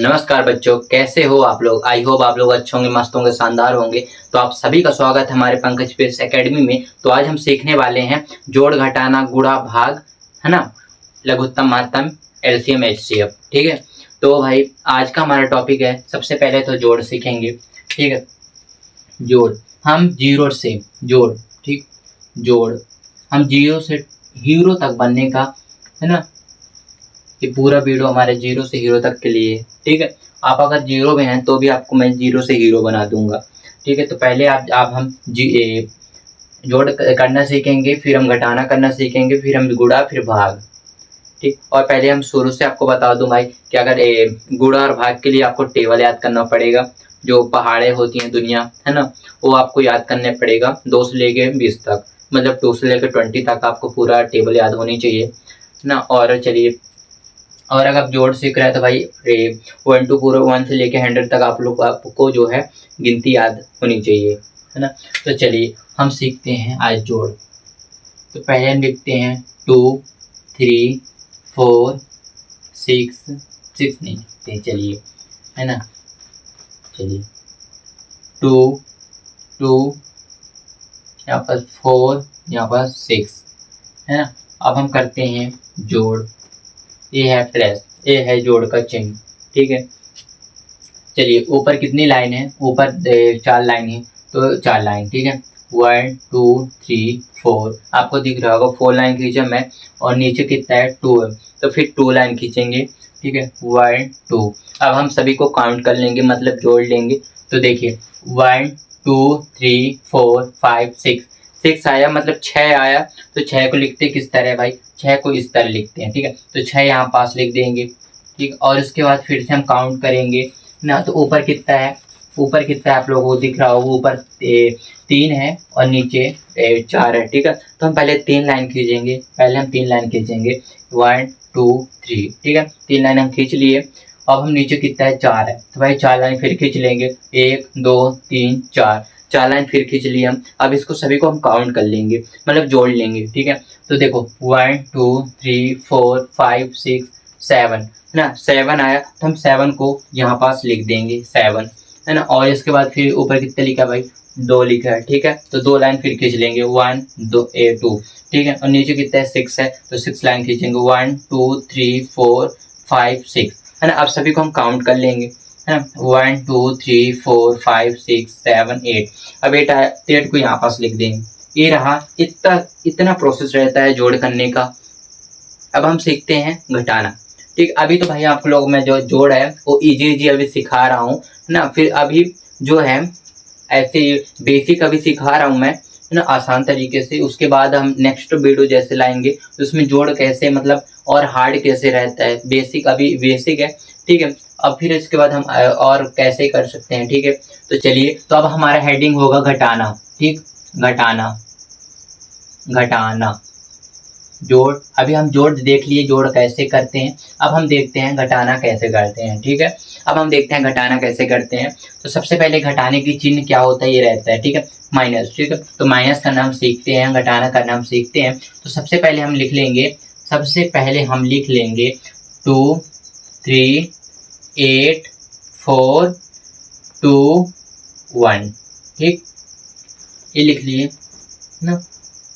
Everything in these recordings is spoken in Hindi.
नमस्कार बच्चों, कैसे हो आप लोग। आई होप आप लोग अच्छे होंगे, मस्त होंगे, शानदार होंगे। तो आप सभी का स्वागत है हमारे पंकज पेस एकेडमी में। तो आज हम सीखने वाले हैं जोड़ घटाना गुणा भाग, है ना, लघुत्तम महत्तम एलसीएम एचसीएफ। ठीक है, तो भाई आज का हमारा टॉपिक है, सबसे पहले तो जोड़ सीखेंगे। ठीक है, जोड़ हम जीरो से जोड़, ठीक, जोड़ हम जीरो से हीरो तक बनने का, है ना। ये पूरा वीडियो हमारे जीरो से हीरो तक के लिए, ठीक है। आप अगर जीरो में हैं तो भी आपको मैं जीरो से हीरो बना दूंगा। ठीक है, तो पहले आप हम जोड़ करना सीखेंगे, फिर हम घटाना करना सीखेंगे, फिर हम गुणा, फिर भाग। ठीक, और पहले हम शुरू से आपको बता दूं भाई कि अगर गुणा और भाग के लिए आपको टेबल याद करना पड़ेगा। जो पहाड़े होती हैं दुनिया, है ना, वो आपको याद करने पड़ेगा 2 से लेके 20 तक, मतलब 2 से लेकर 20 तक आपको पूरा टेबल याद होनी चाहिए ना। और चलिए, और अगर आप जोड़ सीख रहे हैं तो भाई 1 to पूरा 1 से लेके 100 तक आपको जो है गिनती याद होनी चाहिए, है ना। तो चलिए हम सीखते हैं आज जोड़। तो पहले हम लिखते हैं 2 3 4 6 नहीं लिखते, चलिए, है ना। चलिए 2 2 यहाँ पर 4, यहाँ पर 6, है ना। अब हम करते हैं जोड़। ये है प्लस, ये है जोड़ का चिन्ह। ठीक है, चलिए ऊपर कितनी लाइन है, ऊपर 4 लाइन है, तो 4 लाइन, ठीक है। 1 2 3 4 आपको दिख रहा होगा, 4 लाइन खींचा मैं, और नीचे कितना है 2 है, तो फिर 2 लाइन खींचेंगे। ठीक है, 1 2। अब हम सभी को काउंट कर लेंगे, मतलब जोड़ लेंगे। तो देखिए 1 2 3 4 5 6, 6 आया, मतलब 6 आया। तो 6 को लिखते किस तरह भाई, 6 को इस तरह लिखते हैं। ठीक है, तो 6 यहाँ पास लिख देंगे। ठीक, और इसके बाद फिर से हम काउंट करेंगे ना। तो ऊपर कितना है, ऊपर कितना है आप लोगों को दिख रहा होगा, ऊपर 3 है और नीचे 4 है। ठीक है, तो हम पहले 3 लाइन खींचेंगे, पहले हम 3 लाइन खींचेंगे 1 2 3। ठीक है, 3 लाइन हम खींच लिए। अब हम नीचे कितना है 4 है, तो भाई 4 लाइन फिर खींच लेंगे, 1 2 3 4, 4 लाइन फिर खींच लिए हम। अब इसको सभी को हम काउंट कर लेंगे, मतलब जोड़ लेंगे। ठीक है, तो देखो 1 2 3 4 5 6 7, है ना, 7 आया, तो हम 7 को यहाँ पास लिख देंगे 7, है ना। और इसके बाद फिर ऊपर कितना लिखा भाई, 2 लिखा है। ठीक है, तो 2 लाइन फिर खींच लेंगे 1 2 2। ठीक है, और नीचे कितना है 6 है, तो 6 लाइन खींचेंगे 1 2 3 4 5 6, है ना। अब सभी को हम काउंट कर लेंगे, है ना, 1 2 3 4 5 6 7 8। अब 8 आया, 8 को यहाँ पास लिख देंगे। ये रहा, इतना प्रोसेस रहता है जोड़ करने का। अब हम सीखते हैं घटाना। ठीक, अभी तो भाई आप लोग मैं जो जोड़ है वो इजी अभी सिखा रहा हूँ ना। फिर अभी जो है ऐसे बेसिक अभी सिखा रहा हूँ मैं, है ना, आसान तरीके से। उसके बाद हम नेक्स्ट वीडियो जैसे लाएंगे उसमें जोड़ कैसे, मतलब और हार्ड कैसे रहता है। बेसिक अभी बेसिक है, ठीक है। अब फिर इसके बाद हम और कैसे कर सकते हैं। ठीक है, तो चलिए, तो अब हमारा हेडिंग होगा घटाना। ठीक, घटाना, घटाना, जोड़। अभी हम जोड़ देख लिए, जोड़ कैसे करते हैं। अब हम देखते हैं घटाना कैसे करते हैं। ठीक है, अब हम देखते हैं घटाना कैसे करते हैं। तो सबसे पहले घटाने की चिन्ह क्या होता है, ये रहता है, ठीक है, माइनस। ठीक है, तो माइनस करना हम सीखते हैं, घटाना करना हम सीखते हैं। तो सबसे पहले हम लिख लेंगे, 2 3 8 4 2 1। ठीक, ये लिख लिए ना।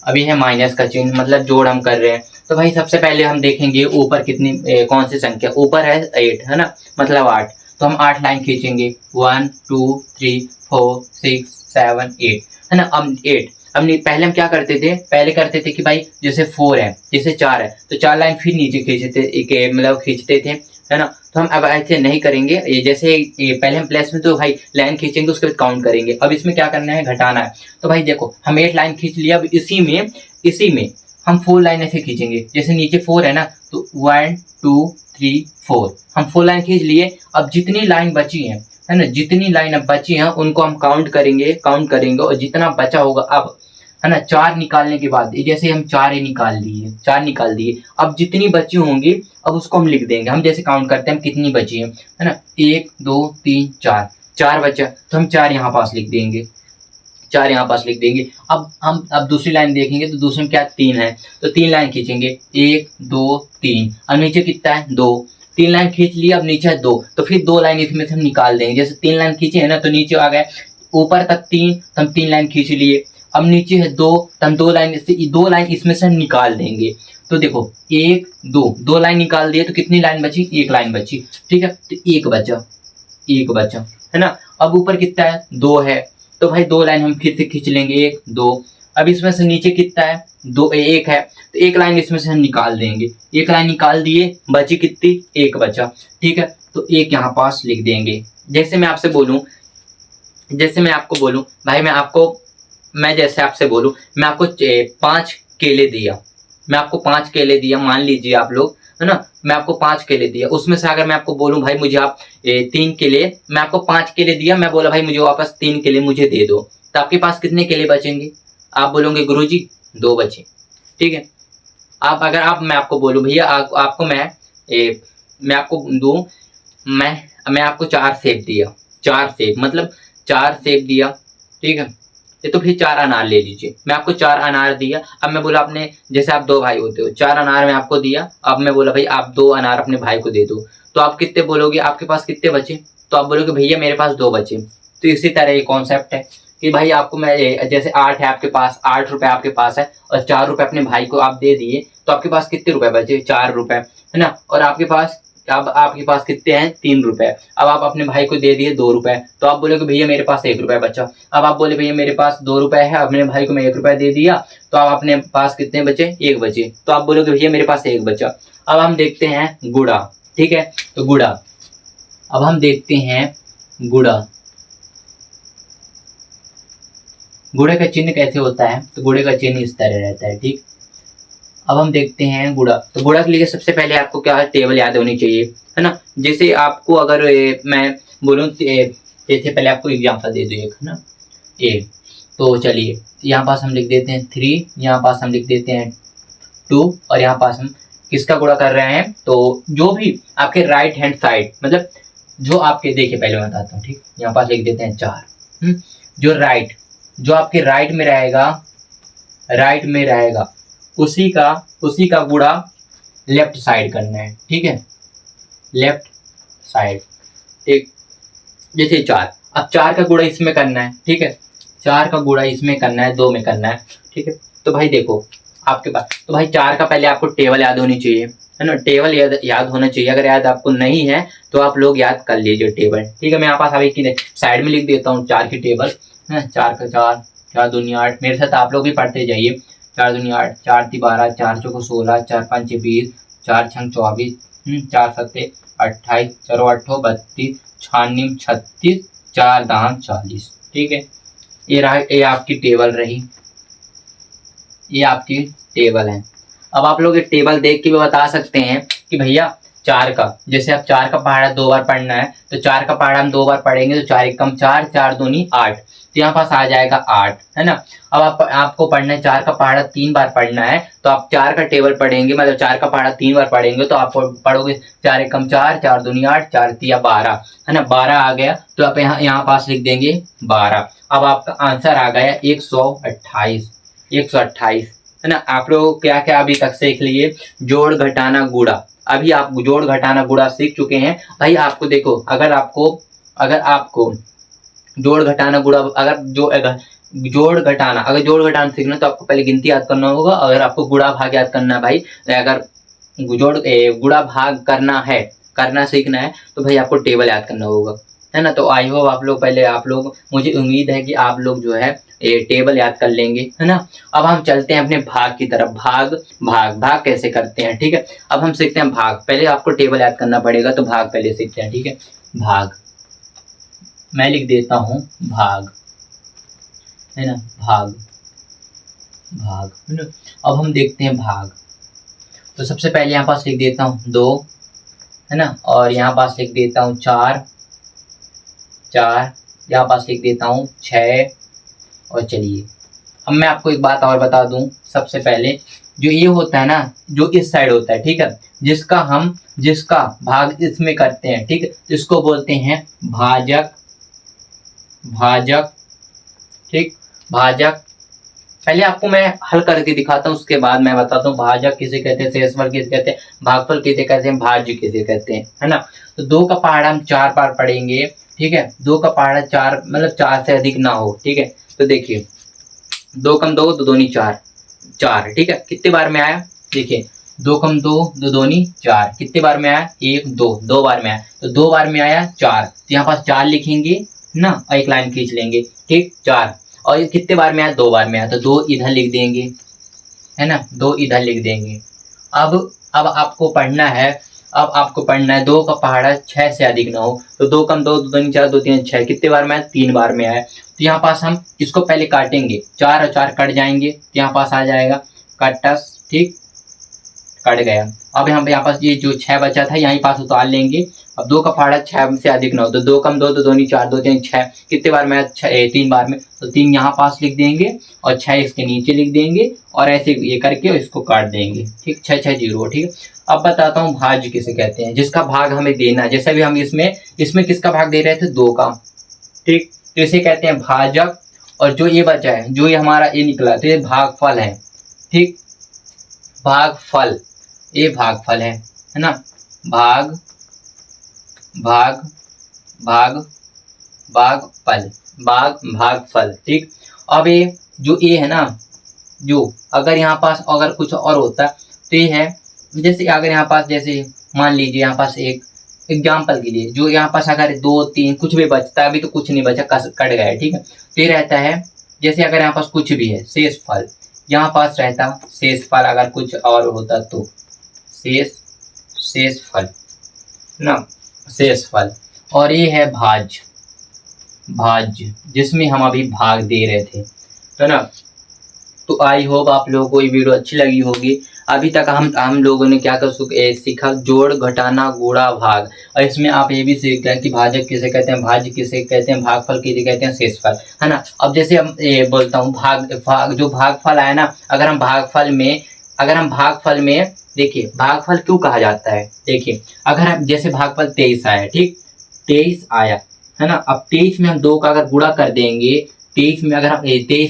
अभी है माइनस का चिन्ह, मतलब जोड़ हम कर रहे हैं। तो भाई सबसे पहले हम देखेंगे ऊपर कितनी कौन सी संख्या ऊपर है, 8, है ना, मतलब 8। तो हम 8 लाइन खींचेंगे 1 2 3 4 6 7 8, है ना। अब 8, अब पहले हम क्या करते थे, पहले करते थे कि भाई जैसे 4 है, जैसे 4 है, तो 4 लाइन फिर नीचे खींचते, मतलब खींचते थे, है ना। तो हम अब ऐसे नहीं करेंगे। ये जैसे पहले हम प्लस में तो भाई लाइन खींचेंगे, उसके बाद काउंट करेंगे। अब इसमें क्या करना है, घटाना है। तो भाई देखो हम 8 लाइन खींच लिया। अब इसी में हम 4 लाइन ऐसे खींचेंगे, जैसे नीचे 4 है ना, तो 1 2 3 4 हम 4 लाइन खींच लिए। अब जितनी लाइन बची है ना, जितनी लाइन अब बची हैं उनको हम काउंट करेंगे, और जितना बचा होगा अब, है ना, 4 निकालने के बाद, जैसे हम 4 ही निकाल लिए, 4 निकाल दिए। अब जितनी बची होंगी अब उसको हम लिख देंगे। हम जैसे काउंट करते हैं हम कितनी बची है ना, 1 2 3 4, 4 बचा, तो हम 4 यहाँ पास लिख देंगे, 4 यहाँ पास लिख देंगे। अब दूसरी लाइन देखेंगे, तो दूसरे में क्या 3 है, तो 3 लाइन खींचेंगे 1 2 3। अब नीचे कितना है 2, 3 लाइन खींच लिया, अब नीचे है 2, तो फिर 2 लाइन इसमें से हम निकाल देंगे। जैसे 3 लाइन खींचे है ना, तो नीचे आ गए ऊपर तक 3, तो हम 3 लाइन खींच लिए। अब नीचे है 2, तो हम 2 लाइन से 2 लाइन इसमें से हम निकाल देंगे। तो देखो 1 2, 2 लाइन निकाल दिए, तो कितनी लाइन बची? 1 लाइन बची, ठीक है। तो 1 बचा, 1 बचा, है ना। अब ऊपर कितना है? 2 है, तो भाई 2 लाइन हम फिर से खींच लेंगे, 1 2। अब इसमें से नीचे कितना है? 2 1 है, तो 1 लाइन इसमें से हम निकाल देंगे। 1 लाइन निकाल दिए, बची कितनी? 1 बचा, ठीक है। तो 1 यहाँ पास लिख देंगे। जैसे मैं आपसे बोलूं, जैसे मैं आपको बोलूं भाई, मैं जैसे आपसे बोलूं, मैं आपको 5 केले दिया, मैं आपको 5 केले दिया, मान लीजिए आप लोग, है ना। मैं आपको 5 केले दिया, उसमें से अगर मैं आपको बोलूं भाई मुझे आप 3 केले, मैं आपको 5 केले दिया, मैं बोला भाई मुझे वापस 3 केले मुझे दे दो, तो आपके पास कितने केले बचेंगे? आप बोलोगे गुरुजी 2 बचे, ठीक है। मैं आपको बोलूं भैया आपको मैं आपको दूं, मैं आपको 4 सेब दिया, 4 सेब मतलब 4 सेब दिया, ठीक है। ये तो फिर 4 अनार ले लीजिए, मैं आपको 4 अनार दिया। अब मैं बोला आपने, जैसे आप 2 भाई होते हो, 4 अनार मैं आपको दिया, अब मैं बोला भाई आप 2 अनार अपने भाई को दे दो, तो आप कितने बोलोगे? आपके पास कितने बचे? तो आप बोलोगे भैया मेरे पास 2 बचे। तो इसी तरह ये कॉन्सेप्ट है कि भाई आपको मैं जैसे 8 है आपके पास, 8 रुपए आपके पास है, और 4 रुपए अपने भाई को आप दे दिए, तो आपके पास कितने रुपए बचे? 4 रुपए, है ना। और आपके पास कितने हैं? 3 रुपए। अब आप अपने भाई को दे दिए 2 रुपए, तो आप बोलोगे भैया मेरे पास 1 रुपए बचा। अब आप बोले भैया मेरे पास 2 रुपए है, अपने भाई को मैं 1 रुपए दे दिया, तो आप अपने पास कितने बचे? 1 बचे, तो आप बोलोगे भैया मेरे पास 1 बचा। अब हम देखते हैं गुड़ा, ठीक है। तो गुड़ा, अब हम देखते हैं गुड़ा, गुड़े का चिन्ह कैसे होता है? तो गुड़े का चिन्ह इस तरह रहता है, ठीक। अब हम देखते हैं गुड़ा। तो गुड़ा के लिए सबसे पहले आपको क्या है? टेबल याद होनी चाहिए, है ना। जैसे आपको अगर मैं बोलूँ, जैसे पहले आपको एग्जांपल दे दूँ एक, है ना, ए। तो चलिए यहाँ पास हम लिख देते हैं 3, यहाँ पास हम लिख देते हैं 2, और यहाँ पास हम किसका गुणा कर रहे हैं? तो जो भी आपके राइट हैंड साइड, मतलब जो आपके, देखिए पहले मैं बताता हूँ, ठीक। यहाँ पास लिख देते हैं 4, जो आपके राइट में रहेगा, उसी का गुणा लेफ्ट साइड करना है, ठीक है, लेफ्ट साइड, ठीक। जैसे 4, अब 4 का गुणा इसमें करना है, ठीक है, 4 का गुणा इसमें करना है, 2 में करना है, ठीक है। तो भाई देखो आपके पास, तो भाई 4 का पहले आपको टेबल याद होनी चाहिए, है ना, टेबल याद होना चाहिए। अगर याद आपको नहीं है तो आप लोग याद कर लीजिए टेबल, ठीक है। मैं यहाँ पास अभी साइड में लिख देता हूँ 4 की टेबल, है ना। 4 का 4, 4 दूनी 8, मेरे साथ आप लोग भी पढ़ते जाइए। 4 दूनी 8, 4 ती 12, 4 चौको 16, 4 5 20, 4 छंग 24, 4 सत्ते 28, 4 8 32, 6 36, 4 दाम 40, ठीक है। ये आपकी टेबल रही, ये आपकी टेबल है। अब आप लोग ये टेबल देख के भी बता सकते हैं कि भैया 4 का, जैसे आप 4 का पहाड़ा 2 बार पढ़ना है, तो 4 का पहाड़ा हम 2 बार पढ़ेंगे, तो 4 एकम 4, 4 दूनी 8, तो यहाँ पास आ जाएगा 8, है ना। अब आपको पढ़ना है 4 का पहाड़ा 3 बार पढ़ना है, तो आप 4 का टेबल पढ़ेंगे, मतलब 4 का पहाड़ा 3 बार पढ़ेंगे, तो आप पढ़ोगे 4 एकम 4, 4 दूनी 8, 4 तिया 12, है ना, 12 आ गया, तो आप यहाँ पास लिख देंगे 12। अब आपका आंसर आ गया 128, 128, है ना। आप लोग क्या क्या अभी तक सीख लिए? जोड़ घटाना गुणा, अभी आप जोड़ घटाना गुणा सीख चुके हैं। भाई आपको देखो, अगर आपको जोड़ घटाना गुणा, अगर जोड़ घटाना सीखना, तो आपको पहले गिनती याद करना होगा। अगर आपको गुणा भाग याद करना है भाई, अगर गुणा भाग करना सीखना है, तो भाई आपको टेबल याद करना होगा, है ना। तो आई होप आप लोग मुझे उम्मीद है कि आप लोग जो है ये टेबल याद कर लेंगे, है ना। अब हम चलते हैं अपने भाग की तरफ। भाग कैसे करते हैं, ठीक है। अब हम सीखते हैं भाग, पहले आपको टेबल याद करना पड़ेगा, तो भाग पहले सीखते हैं, ठीक है। भाग, मैं लिख देता हूं भाग, है ना, भाग, है ना। अब हम देखते हैं भाग, तो सबसे पहले यहाँ पास लिख देता हूँ 2, है ना, और यहाँ पास लिख देता हूँ 4, यहाँ पास लिख देता हूँ 6, और चलिए अब मैं आपको एक बात और बता दूं। सबसे पहले जो ये होता है ना, जो इस साइड होता है, ठीक है, जिसका भाग इसमें करते हैं, ठीक है, इसको बोलते हैं भाजक, ठीक, भाजक, पहले आपको मैं हल करके दिखाता हूँ, उसके बाद मैं बताता हूँ भाजक किसे कहते हैं, शेषफल किसे कहते हैं, भागफल किसे कहते हैं, भाज्य किसे कहते हैं, है ना। तो 2 का पहाड़ा हम 4 बार पढ़ेंगे, ठीक है। 2 का पहाड़ा 4 मतलब 4 से अधिक ना हो, ठीक है। तो देखिए 2 कम 2 दो दूनी 4, 4, ठीक है। कितने बार में आया, देखिए 2 कम 2 दो दूनी 4, कितने बार में आया, 1 2, 2 बार में आया। तो 2 बार में आया 4, तो यहाँ पास 4 लिखेंगे ना, और एक लाइन खींच लेंगे, ठीक 4। और ये कितने बार में आया, 2 बार में आया, तो 2 इधर लिख देंगे, है ना, 2 इधर लिख देंगे। अब आपको पढ़ना है, अब आपको पढ़ना है 2 का पहाड़ा 6 से अधिक ना हो। तो 2 कम 2 दो दूनी 4 दो 3 6, कितने बार में आया, 3 बार में आया। तो यहाँ पास हम इसको पहले काटेंगे, 4 और 4 कट जाएंगे, तो यहाँ पास आ जाएगा कटस, ठीक, कट गया। अब यहाँ पास ये जो 6 बचा था यहीं पास उतार लेंगे। अब 2 का पहाड़ा 6 से अधिक ना हो, तो 2 कम 2 दो दूनी 4 दो 3 6, कितने बार में, 3 बार में, तो 3 यहाँ पास लिख देंगे और 6 इसके नीचे लिख देंगे और ऐसे ये करके इसको काट देंगे, ठीक, 6 6 0, ठीक है। अब बताता हूँ भाज्य किसे कहते हैं, जिसका भाग हमें देना है। जैसे भी हम इसमें किसका भाग दे रहे थे, 2 का, ठीक, तो इसे कहते हैं भाजक। और जो ये बचा है, जो ये हमारा ये निकला, तो ये भागफल है, ठीक, भागफल, ये भागफल है ना, भाग भाग भाग भागफल, भागफल, ठीक। अब ये जो ये है ना, जो अगर यहाँ पास अगर कुछ और होता तो ये है, जैसे अगर यहाँ पास जैसे मान लीजिए यहाँ पास एक एग्जाम्पल के लिए, जो यहाँ पास अगर 2 3 कुछ भी बचता है, अभी तो कुछ नहीं बचा, कट गया है, ठीक है। तो ये रहता है, जैसे अगर यहाँ पास कुछ भी है, शेष फल, यहाँ पास रहता शेष फल, अगर कुछ और होता तो शेष फल ना, शेष फल। और ये है भाज्य, जिसमें हम अभी भाग दे रहे थे, है ना। तो आई होप आप लोगों को ये वीडियो अच्छी लगी होगी। अभी तक हम लोगों ने क्या कर सीखा, जोड़ घटाना गुणा भाग। और इसमें आप ये भी सीख गए कि भाजक किसे कहते हैं, भाज्य किसे कहते हैं, भागफल किसे कहते हैं, शेषफल, है ना। अब जैसे हम ये बोलता हूँ जो भागफल आया ना, अगर हम भागफल में देखिए, भागफल क्यों कहा जाता है, देखिए अगर हम जैसे भागफल 23 आया, ठीक, 23 आया, है ना। अब 23 में हम 2 का अगर गुणा कर देंगे, 23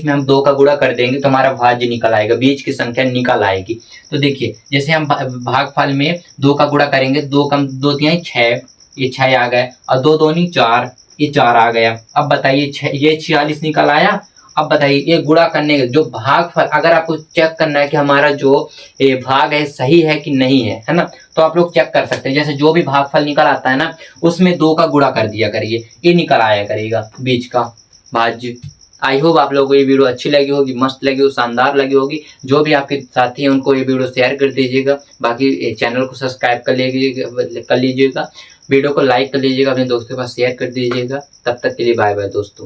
में हम 2 का गुणा कर देंगे तो हमारा भाज्य निकल आएगा, बीच की संख्या निकल आएगी। तो देखिए जैसे हम भागफल में 2 का गुणा करेंगे, 2 कम 2 3 6, ये 6 आ गए, और 2 दूनी 4, ये 4 आ गया। अब बताइए ये 46 निकल आया। अब बताइए ये गुणा करने का जो भागफल, अगर आपको चेक करना है कि हमारा जो ये भाग है सही है कि नहीं है ना, तो आप लोग चेक कर सकते हैं। जैसे जो भी भागफल निकल आता है ना, उसमें 2 का गुणा कर दिया करिए, ये निकल आया करेगा बीच का भाज्य। आई होप आप लोगों को ये वीडियो अच्छी लगी होगी, मस्त लगी होगी, शानदार लगी होगी। जो भी आपके साथी हैं उनको ये वीडियो शेयर कर दीजिएगा, बाकी चैनल को सब्सक्राइब कर लीजिएगा, वीडियो को लाइक कर लीजिएगा, अपने दोस्तों के पास शेयर कर दीजिएगा। तब तक के लिए बाय बाय दोस्तों।